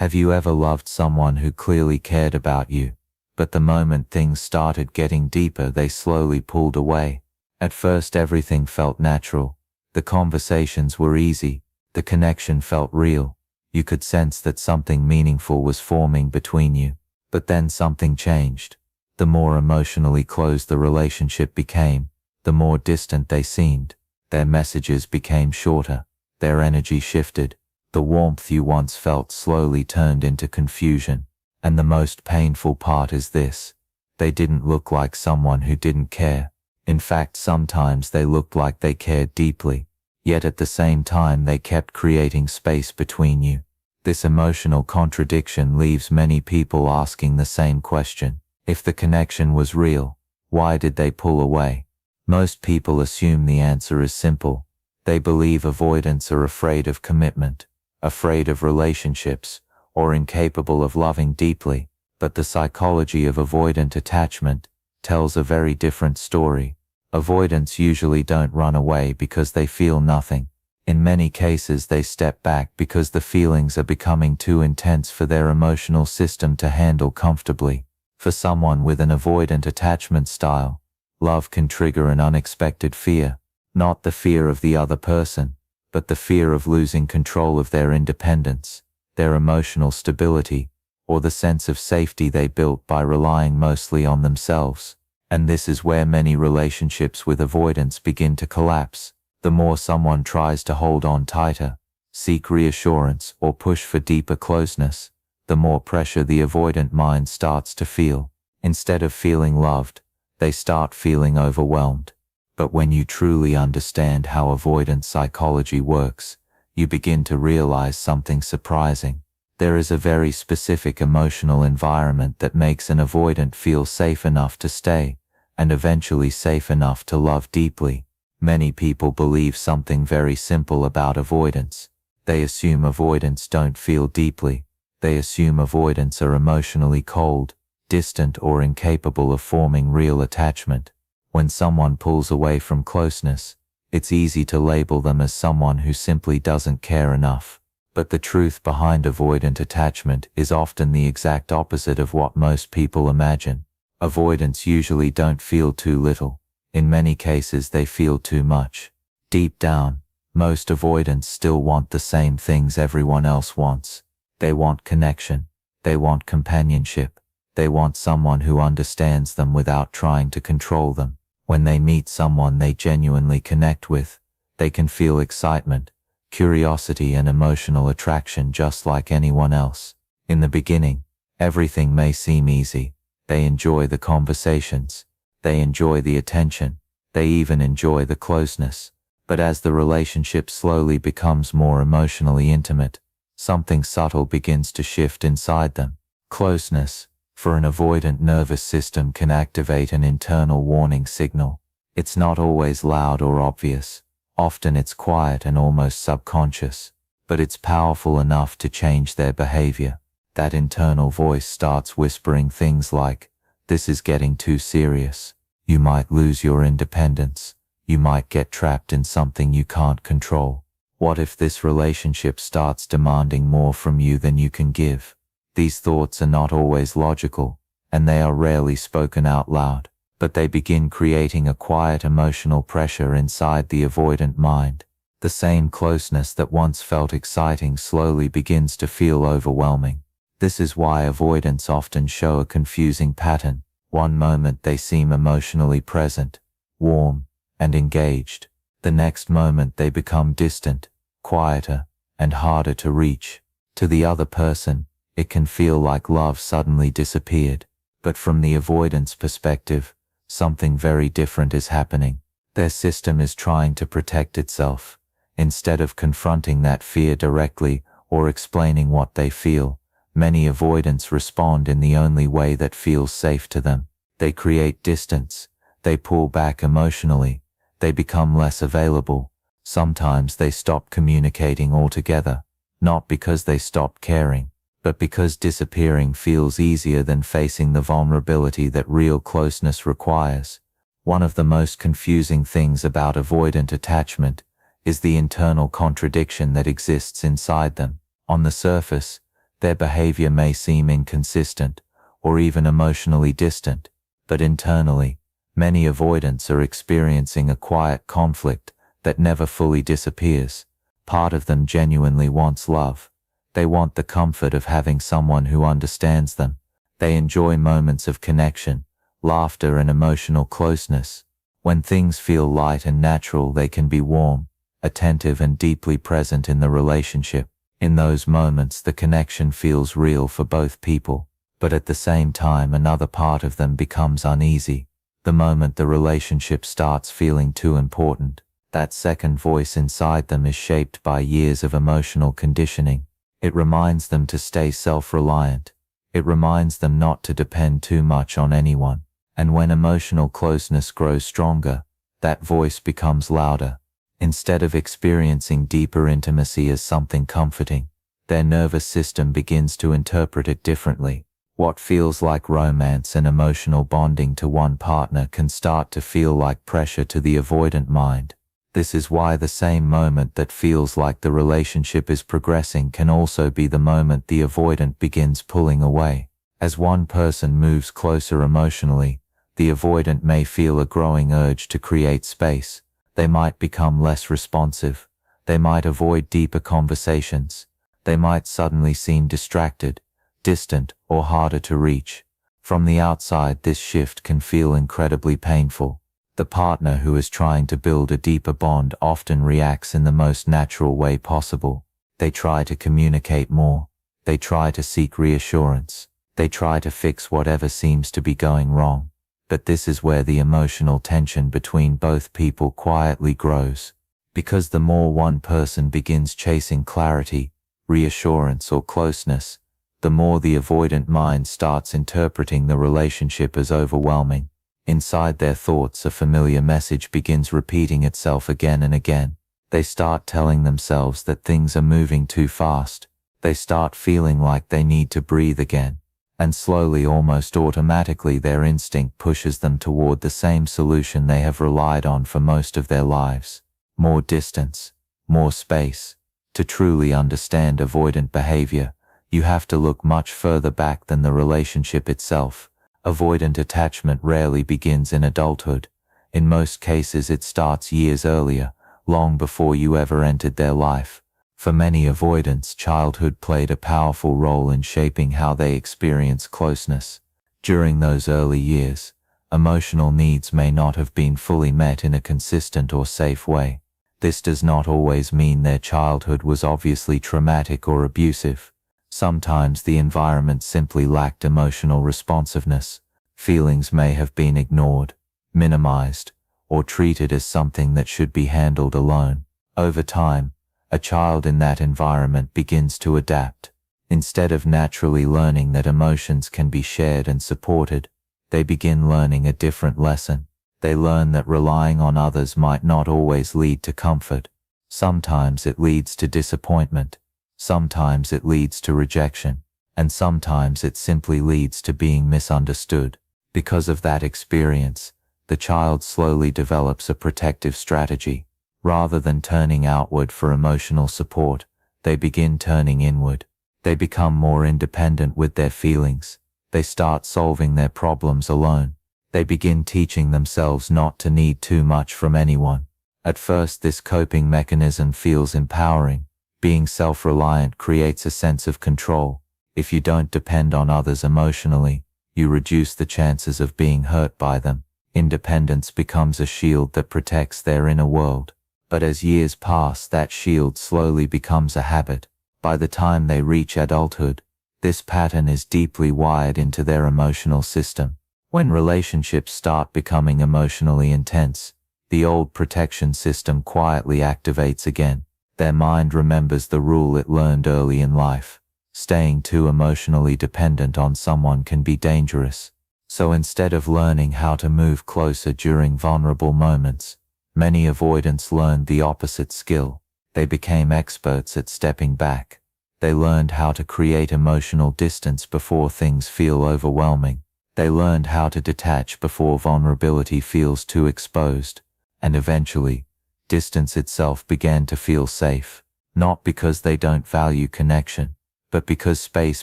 Have you ever loved someone who clearly cared about you, but the moment things started getting deeper, they slowly pulled away? At first everything felt natural. The conversations were easy. The connection felt real. You could sense that something meaningful was forming between you. But then something changed. The more emotionally closed the relationship became, the more distant they seemed. Their messages became shorter. Their energy shifted. The warmth you once felt slowly turned into confusion. And the most painful part is this: they didn't look like someone who didn't care. In fact, sometimes they looked like they cared deeply. Yet at the same time they kept creating space between you. This emotional contradiction leaves many people asking the same question. If the connection was real, why did they pull away? Most people assume the answer is simple. They believe avoidants are afraid of commitment, afraid of relationships, or incapable of loving deeply. But the psychology of avoidant attachment tells a very different story. Avoidants usually don't run away because they feel nothing. In many cases they step back because the feelings are becoming too intense for their emotional system to handle comfortably. For someone with an avoidant attachment style, love can trigger an unexpected fear. Not the fear of the other person, but the fear of losing control of their independence, their emotional stability, or the sense of safety they built by relying mostly on themselves. And this is where many relationships with avoidance begin to collapse. The more someone tries to hold on tighter, seek reassurance, or push for deeper closeness, the more pressure the avoidant mind starts to feel. Instead of feeling loved, they start feeling overwhelmed. But when you truly understand how avoidant psychology works, you begin to realize something surprising. There is a very specific emotional environment that makes an avoidant feel safe enough to stay, and eventually safe enough to love deeply. Many people believe something very simple about avoidance. They assume avoidants don't feel deeply. They assume avoidants are emotionally cold, distant, or incapable of forming real attachment. When someone pulls away from closeness, it's easy to label them as someone who simply doesn't care enough. But the truth behind avoidant attachment is often the exact opposite of what most people imagine. Avoidants usually don't feel too little. In many cases they feel too much. Deep down, most avoidants still want the same things everyone else wants. They want connection. They want companionship. They want someone who understands them without trying to control them. When they meet someone they genuinely connect with, they can feel excitement, curiosity, and emotional attraction just like anyone else. In the beginning, everything may seem easy. They enjoy the conversations. They enjoy the attention. They even enjoy the closeness. But as the relationship slowly becomes more emotionally intimate, something subtle begins to shift inside them. Closeness, for an avoidant nervous system, can activate an internal warning signal. It's not always loud or obvious. Often it's quiet and almost subconscious. But it's powerful enough to change their behavior. That internal voice starts whispering things like, "This is getting too serious. You might lose your independence. You might get trapped in something you can't control. What if this relationship starts demanding more from you than you can give?" These thoughts are not always logical, and they are rarely spoken out loud, but they begin creating a quiet emotional pressure inside the avoidant mind. The same closeness that once felt exciting slowly begins to feel overwhelming. This is why avoidants often show a confusing pattern. One moment they seem emotionally present, warm, and engaged. The next moment they become distant, quieter, and harder to reach. To the other person, it can feel like love suddenly disappeared. But from the avoidant's perspective, something very different is happening. Their system is trying to protect itself. Instead of confronting that fear directly or explaining what they feel, many avoidants respond in the only way that feels safe to them. They create distance. They pull back emotionally. They become less available. Sometimes they stop communicating altogether, not because they stop caring, but because disappearing feels easier than facing the vulnerability that real closeness requires. One of the most confusing things about avoidant attachment is the internal contradiction that exists inside them. On the surface, Their behavior may seem inconsistent or even emotionally distant, but internally, many avoidants are experiencing a quiet conflict that never fully disappears. Part of them genuinely wants love. They want the comfort of having someone who understands them. They enjoy moments of connection, laughter and emotional closeness. When things feel light and natural, they can be warm, attentive and deeply present in the relationship. In those moments, the connection feels real for both people. But at the same time, another part of them becomes uneasy. The moment the relationship starts feeling too important, that second voice inside them is shaped by years of emotional conditioning. It reminds them to stay self-reliant. It reminds them not to depend too much on anyone. And when emotional closeness grows stronger, that voice becomes louder. Instead of experiencing deeper intimacy as something comforting, their nervous system begins to interpret it differently. What feels like romance and emotional bonding to one partner can start to feel like pressure to the avoidant mind. This is why the same moment that feels like the relationship is progressing can also be the moment the avoidant begins pulling away. As one person moves closer emotionally, the avoidant may feel a growing urge to create space. They might become less responsive. They might avoid deeper conversations. They might suddenly seem distracted, distant, or harder to reach. From the outside, this shift can feel incredibly painful. The partner who is trying to build a deeper bond often reacts in the most natural way possible. They try to communicate more. They try to seek reassurance. They try to fix whatever seems to be going wrong. But this is where the emotional tension between both people quietly grows. Because the more one person begins chasing clarity, reassurance, or closeness, the more the avoidant mind starts interpreting the relationship as overwhelming. Inside their thoughts, a familiar message begins repeating itself again and again. They start telling themselves that things are moving too fast. They start feeling like they need to breathe again. And slowly, almost automatically, their instinct pushes them toward the same solution they have relied on for most of their lives. More distance, more space. To truly understand avoidant behavior, you have to look much further back than the relationship itself. Avoidant attachment rarely begins in adulthood. In most cases, it starts years earlier, long before you ever entered their life. For many avoidants, childhood played a powerful role in shaping how they experience closeness. During those early years, emotional needs may not have been fully met in a consistent or safe way. This does not always mean their childhood was obviously traumatic or abusive. Sometimes the environment simply lacked emotional responsiveness. Feelings may have been ignored, minimized, or treated as something that should be handled alone. Over time, a child in that environment begins to adapt. Instead of naturally learning that emotions can be shared and supported, they begin learning a different lesson. They learn that relying on others might not always lead to comfort. Sometimes it leads to disappointment. Sometimes it leads to rejection. And sometimes it simply leads to being misunderstood. Because of that experience, the child slowly develops a protective strategy. Rather than turning outward for emotional support, they begin turning inward. They become more independent with their feelings. They start solving their problems alone. They begin teaching themselves not to need too much from anyone. At first, this coping mechanism feels empowering. Being self-reliant creates a sense of control. If you don't depend on others emotionally, you reduce the chances of being hurt by them. Independence becomes a shield that protects their inner world. But as years pass, that shield slowly becomes a habit. By the time they reach adulthood, this pattern is deeply wired into their emotional system. When relationships start becoming emotionally intense, the old protection system quietly activates again. Their mind remembers the rule it learned early in life. Staying too emotionally dependent on someone can be dangerous. So instead of learning how to move closer during vulnerable moments, many avoidants learned the opposite skill. They became experts at stepping back. They learned how to create emotional distance before things feel overwhelming. They learned how to detach before vulnerability feels too exposed. And eventually, distance itself began to feel safe. Not because they don't value connection, but because space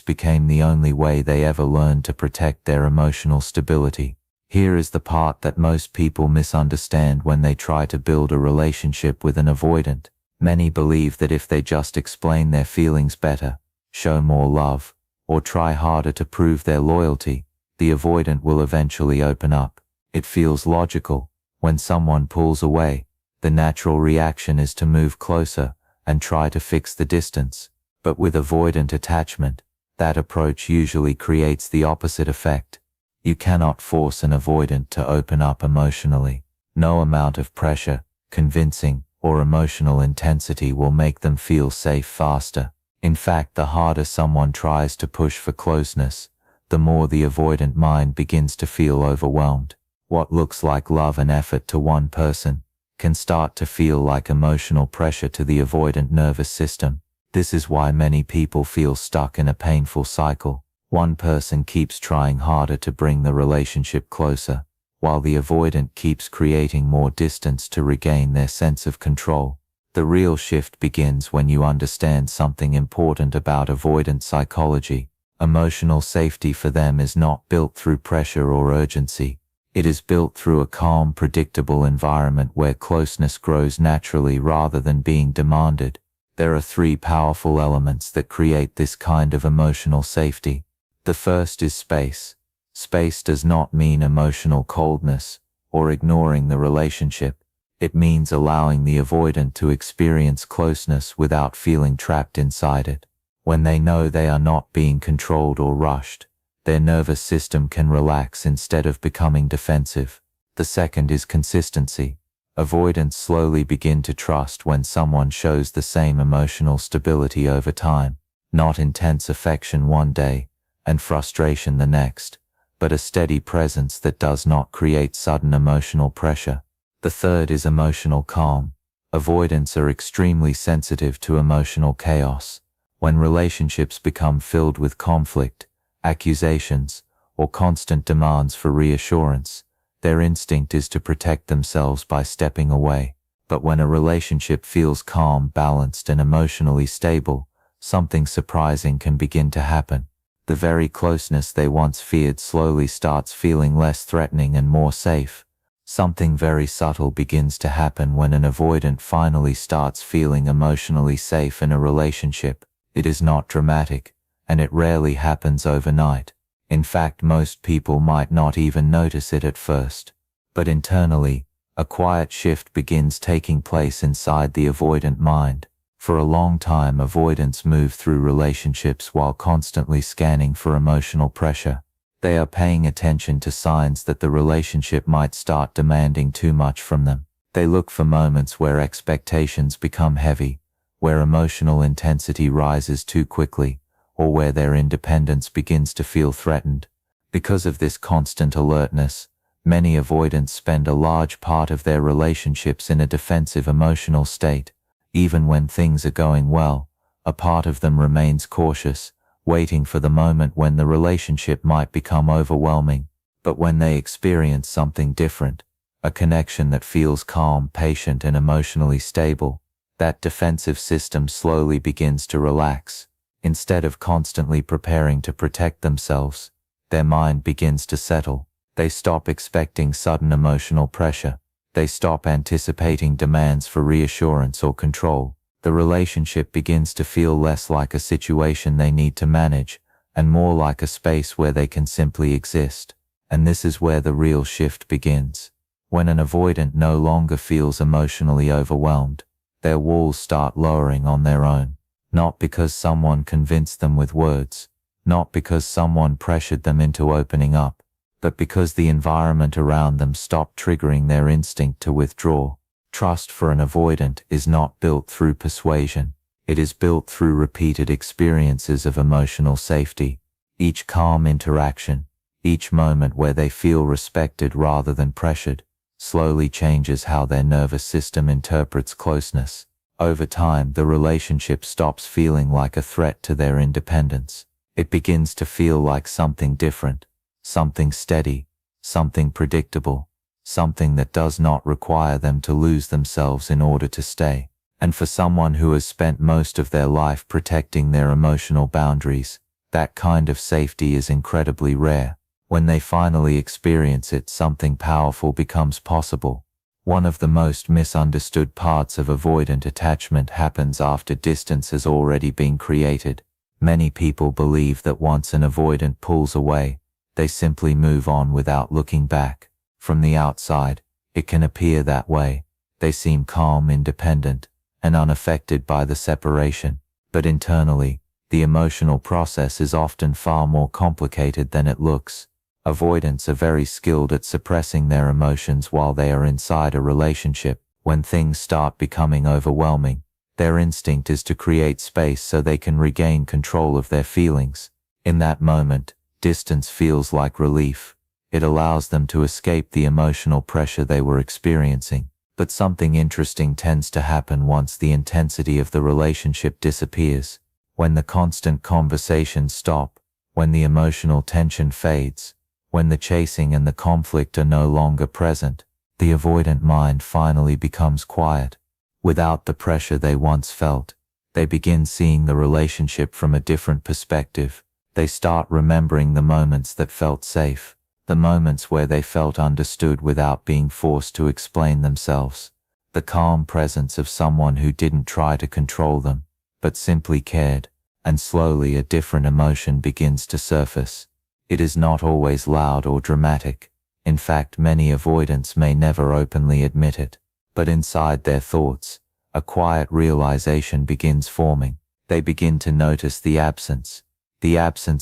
became the only way they ever learned to protect their emotional stability. Here is the part that most people misunderstand when they try to build a relationship with an avoidant. Many believe that if they just explain their feelings better, show more love, or try harder to prove their loyalty, the avoidant will eventually open up. It feels logical. When someone pulls away, the natural reaction is to move closer and try to fix the distance. But with avoidant attachment, that approach usually creates the opposite effect. You cannot force an avoidant to open up emotionally. No amount of pressure, convincing, or emotional intensity will make them feel safe faster. In fact, the harder someone tries to push for closeness, the more the avoidant mind begins to feel overwhelmed. What looks like love and effort to one person can start to feel like emotional pressure to the avoidant nervous system. This is why many people feel stuck in a painful cycle. One person keeps trying harder to bring the relationship closer, while the avoidant keeps creating more distance to regain their sense of control. The real shift begins when you understand something important about avoidant psychology. Emotional safety for them is not built through pressure or urgency. It is built through a calm, predictable environment where closeness grows naturally rather than being demanded. There are three powerful elements that create this kind of emotional safety. The first is space. Space does not mean emotional coldness or ignoring the relationship. It means allowing the avoidant to experience closeness without feeling trapped inside it. When they know they are not being controlled or rushed, their nervous system can relax instead of becoming defensive. The second is consistency. Avoidants slowly begin to trust when someone shows the same emotional stability over time, not intense affection one day and frustration the next, but a steady presence that does not create sudden emotional pressure. The third is emotional calm. Avoidants are extremely sensitive to emotional chaos. When relationships become filled with conflict, accusations, or constant demands for reassurance, their instinct is to protect themselves by stepping away. But when a relationship feels calm, balanced, and emotionally stable, something surprising can begin to happen. The very closeness they once feared slowly starts feeling less threatening and more safe. Something very subtle begins to happen when an avoidant finally starts feeling emotionally safe in a relationship. It is not dramatic, and it rarely happens overnight. In fact, most people might not even notice it at first. But internally, a quiet shift begins taking place inside the avoidant mind. For a long time, avoidants move through relationships while constantly scanning for emotional pressure. They are paying attention to signs that the relationship might start demanding too much from them. They look for moments where expectations become heavy, where emotional intensity rises too quickly, or where their independence begins to feel threatened. Because of this constant alertness, many avoidants spend a large part of their relationships in a defensive emotional state. Even when things are going well, a part of them remains cautious, waiting for the moment when the relationship might become overwhelming. But when they experience something different, a connection that feels calm, patient, and emotionally stable, that defensive system slowly begins to relax. Instead of constantly preparing to protect themselves, their mind begins to settle. They stop expecting sudden emotional pressure. They stop anticipating demands for reassurance or control. The relationship begins to feel less like a situation they need to manage, and more like a space where they can simply exist. And this is where the real shift begins. When an avoidant no longer feels emotionally overwhelmed, their walls start lowering on their own. Not because someone convinced them with words, not because someone pressured them into opening up, but because the environment around them stopped triggering their instinct to withdraw. Trust for an avoidant is not built through persuasion. It is built through repeated experiences of emotional safety. Each calm interaction, each moment where they feel respected rather than pressured, slowly changes how their nervous system interprets closeness. Over time, the relationship stops feeling like a threat to their independence. It begins to feel like something different, something steady, something predictable, something that does not require them to lose themselves in order to stay. And for someone who has spent most of their life protecting their emotional boundaries, that kind of safety is incredibly rare. When they finally experience it, something powerful becomes possible. One of the most misunderstood parts of avoidant attachment happens after distance has already been created. Many people believe that once an avoidant pulls away, they simply move on without looking back. From the outside, it can appear that way. They seem calm, independent, and unaffected by the separation. But internally, the emotional process is often far more complicated than it looks. Avoidants are very skilled at suppressing their emotions while they are inside a relationship. When things start becoming overwhelming, their instinct is to create space so they can regain control of their feelings. In that moment, distance feels like relief. It allows them to escape the emotional pressure they were experiencing. But something interesting tends to happen once the intensity of the relationship disappears. When the constant conversations stop, when the emotional tension fades, when the chasing and the conflict are no longer present, the avoidant mind finally becomes quiet. Without the pressure they once felt, they begin seeing the relationship from a different perspective. They start remembering the moments that felt safe, the moments where they felt understood without being forced to explain themselves, the calm presence of someone who didn't try to control them, but simply cared, and slowly a different emotion begins to surface. It is not always loud or dramatic. In fact, many avoidants may never openly admit it, but inside their thoughts, a quiet realization begins forming. They begin to notice the absence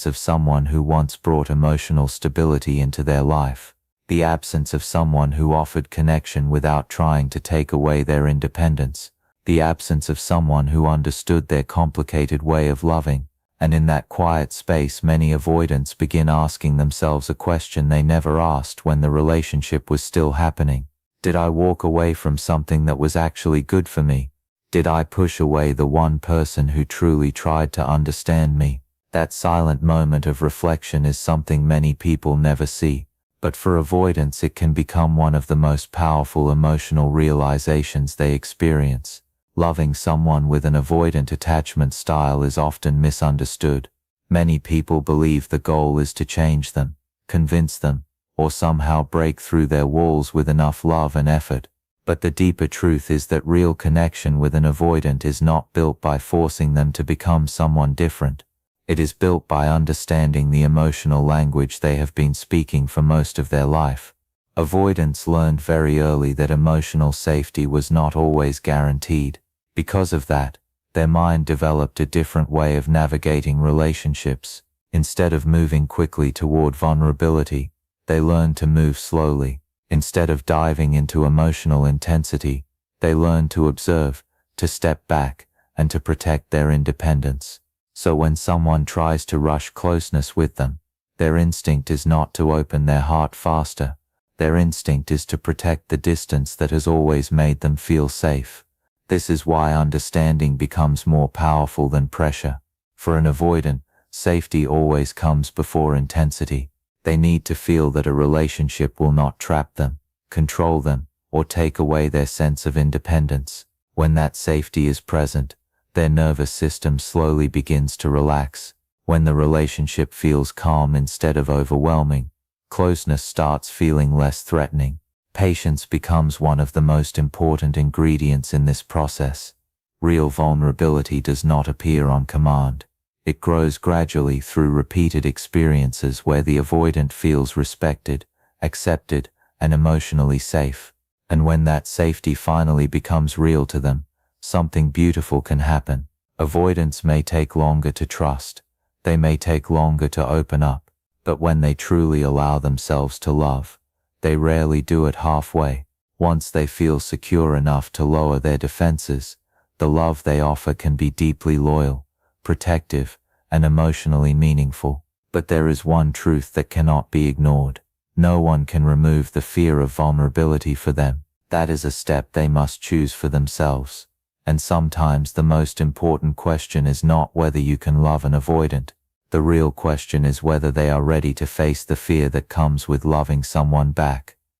of someone who once brought emotional stability into their life, the absence of someone who offered connection without trying to take away their independence, the absence of someone who understood their complicated way of loving. And in that quiet space, many avoidants begin asking themselves a question they never asked when the relationship was still happening. Did I walk away from something that was actually good for me? Did I push away the one person who truly tried to understand me? That silent moment of reflection is something many people never see, but for avoidants it can become one of the most powerful emotional realizations they experience. Loving someone with an avoidant attachment style is often misunderstood. Many people believe the goal is to change them, convince them, or somehow break through their walls with enough love and effort. But the deeper truth is that real connection with an avoidant is not built by forcing them to become someone different. It is built by understanding the emotional language they have been speaking for most of their life. Avoidants learned very early that emotional safety was not always guaranteed. Because of that, their mind developed a different way of navigating relationships. Instead of moving quickly toward vulnerability, they learned to move slowly. Instead of diving into emotional intensity, they learned to observe, to step back, and to protect their independence. So when someone tries to rush closeness with them, their instinct is not to open their heart faster. Their instinct is to protect the distance that has always made them feel safe. This is why understanding becomes more powerful than pressure. For an avoidant, safety always comes before intensity. They need to feel that a relationship will not trap them, control them, or take away their sense of independence. When that safety is present, their nervous system slowly begins to relax. When the relationship feels calm instead of overwhelming, closeness starts feeling less threatening. Patience becomes one of the most important ingredients in this process. Real vulnerability does not appear on command. It grows gradually through repeated experiences where the avoidant feels respected, accepted, and emotionally safe. And when that safety finally becomes real to them, something beautiful can happen. Avoidants may take longer to trust. They may take longer to open up. But when they truly allow themselves to love, they rarely do it halfway. Once they feel secure enough to lower their defenses, the love they offer can be deeply loyal, protective, and emotionally meaningful. But there is one truth that cannot be ignored. No one can remove the fear of vulnerability for them. That is a step they must choose for themselves. And sometimes the most important question is not whether you can love an avoidant. The real question is whether they are ready to face the fear that comes with loving someone back.